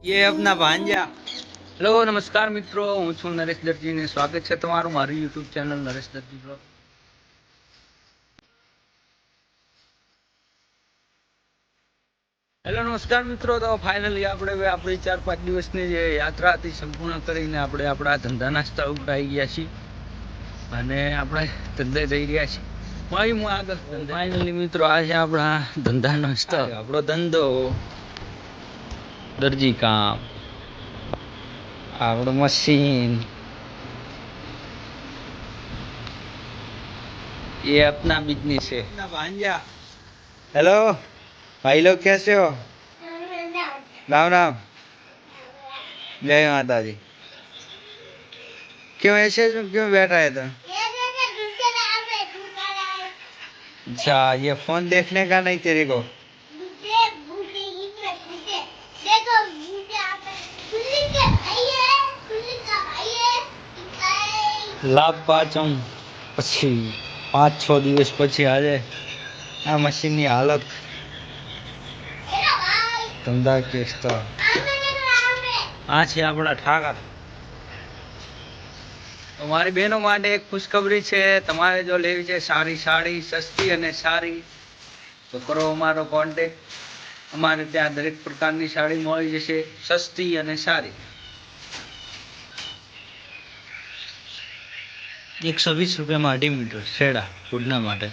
ये अपना भांजा। હેલો નમસ્કાર મિત્રો, હું છું નરેશ દરજી ને સ્વાગત છે તમારું મારી યુટ્યુબ ચેનલ નરેશ દરજી બ્લોગ. હેલો નમસ્કાર મિત્રો, તો ફાઇનલી આપણે આપણી 4-5 દિવસની જે યાત્રા હતી સંપૂર્ણ કરીને આપણે આપણા ધંધાના સ્થળ ઉપર આવી ગયા છીએ અને આપણે ધંધે જઈ રહ્યા છીએ. ફાઇનલી મિત્રો, આ છે આપણા ધંધાનો સ્થળ, આપણો ધંધો દરજી કામ, આપણું મશીન. ये अपना बिजनेस है अपना भांजा. हेलो भाई लोग, कैसे हो? राम राम. जय माता दी. क्यों ऐसे क्यों बैठा है तो? अच्छा, ये फोन देखने का नहीं तेरे को? લાભ પાચમ પછી 5-6 દિવસ પછી આજે આ મશીનની હાલત ધંધા કે સ્થળ. આ છે આપણા ઠાકર. તો મારી બહેનો માટે એક ખુશખબરી છે, તમારે જો લેવી છે સારી સાડી, સસ્તી અને સારી, તો કરો અમારો કોન્ટેક્ટ. અમારે ત્યાં દરેક પ્રકારની સાડી મળી જશે, સસ્તી અને સારી. 120 રૂપિયામાં 2.5 મીટર છેડા ફૂડના માટે.